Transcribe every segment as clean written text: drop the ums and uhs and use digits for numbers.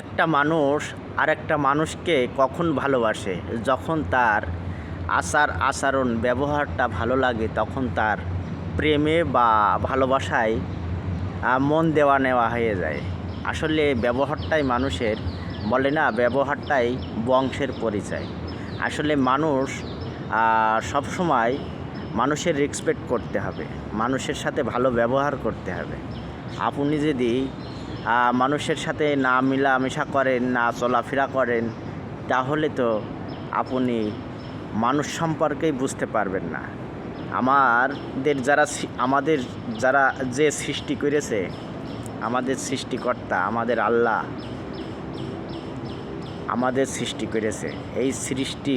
একটা মানুষ আরেকটা মানুষকে কখন ভালোবাসে? যখন তার আচরণ ব্যবহারটা ভালো লাগে, তখন তার প্রেমে বা ভালোবাসায় মন দেওয়া নেওয়া হয়ে যায়। আসলে ব্যবহারটাই মানুষের, বলে না, ব্যবহারটাই বংশের পরিচয়। আসলে মানুষ সবসময় মানুষের রেসপেক্ট করতে হবে, মানুষের সাথে ভালো ব্যবহার করতে হবে। আপনি যদি মানুষের সাথে না মেলামেশা করেন, না চলাফেরা করেন, তাহলে তো আপনি মানুষ সম্পর্কেই বুঝতে পারবেন না। আমাদের যারা যে সৃষ্টি করেছে, আমাদের সৃষ্টিকর্তা, আমাদের আল্লাহ আমাদের সৃষ্টি করেছে। এই সৃষ্টি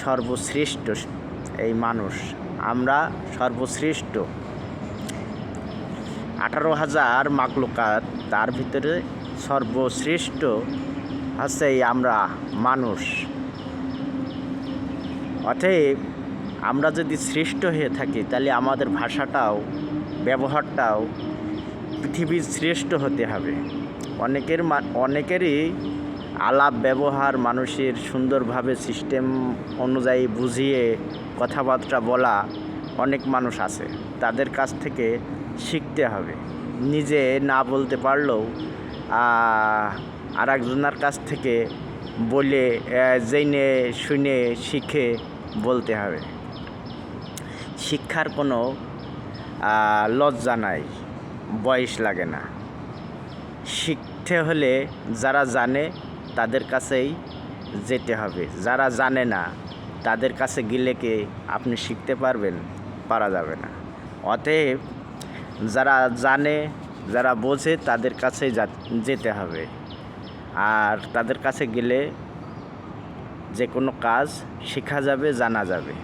সর্বশ্রেষ্ঠ, এই মানুষ, আমরা সর্বশ্রেষ্ঠ। 18,000 মাখলুকাত, তার ভিতরে সর্বশ্রেষ্ঠ হচ্ছে আমরা মানুষ। অতএব আমরা যদি শ্রেষ্ঠ হয়ে থাকি, তাহলে আমাদের ভাষাটাও, ব্যবহারটাও পৃথিবীর শ্রেষ্ঠ হতে হবে। অনেকেরই আলাপ ব্যবহার, মানুষের সুন্দরভাবে সিস্টেম অনুযায়ী বুঝিয়ে কথাবার্তা বলা অনেক মানুষ আছে, তাদের কাছ থেকে শিখতে হবে। নিজে না বলতে পারলেও আর একজনের কাছ থেকে বলে, জেনে শুনে শিখে বলতে হবে। শিক্ষার কোনো লজ্জা নাই, বয়স লাগে না। শিখতে হলে যারা জানে তাদের কাছেই যেতে হবে, যারা জানে না তাদের কাছে গেলে কি আপনি শিখতে পারবেন? পারা যাবে না। অতএব যারা জানে, যারা বোঝে, তাদের কাছেই যেতে হবে। আর তাদের কাছে গেলে যে কোনো কাজ শেখা যাবে, জানা যাবে।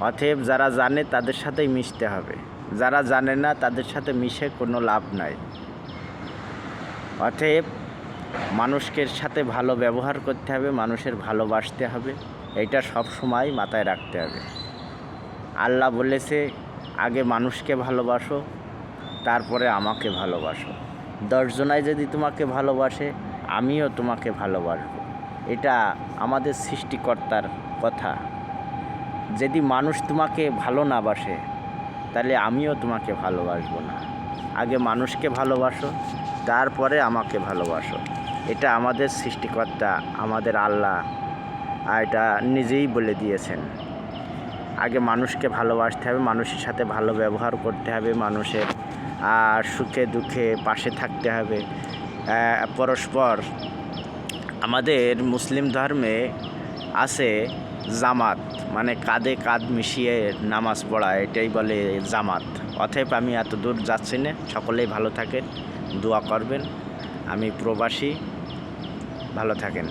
অতএব যারা জানে তাদের সাথেই মিশতে হবে, যারা জানে না তাদের সাথে মিশে কোনো লাভ নাই। অতএব মানুষকে সাথে ভালো ব্যবহার করতে হবে, মানুষের ভালোবাসতে হবে, এটা সব সময় মাথায় রাখতে হবে। আল্লাহ বলেছে, আগে মানুষকে ভালোবাসো, তারপরে আমাকে ভালোবাসো। 10 জনায় যদি তোমাকে ভালোবাসে, আমিও তোমাকে ভালোবাসবো। এটা আমাদের সৃষ্টিকর্তার কথা। যদি মানুষ তোমাকে ভালো না বাসে, তাহলে আমিও তোমাকে ভালোবাসবো না। আগে মানুষকে ভালোবাসো, তারপরে আমাকে ভালোবাসো। এটা আমাদের সৃষ্টিকর্তা, আমাদের আল্লাহ এটা নিজেই বলে দিয়েছেন। আগে মানুষকে ভালোবাসতে হবে, মানুষের সাথে ভালো ব্যবহার করতে হবে, মানুষের সুখে দুঃখে পাশে থাকতে হবে পরস্পর। আমাদের মুসলিম ধর্মে আছে জামাত, মানে কাঁধে কাঁধ মিশিয়ে নামাজ পড়া, এটাই বলে জামাত। অতএব আমি এত দূর যাচ্ছি না, সকলেই ভালো থাকেন, দোয়া করবেন। আমি প্রবাসী, ভালো থাকেন।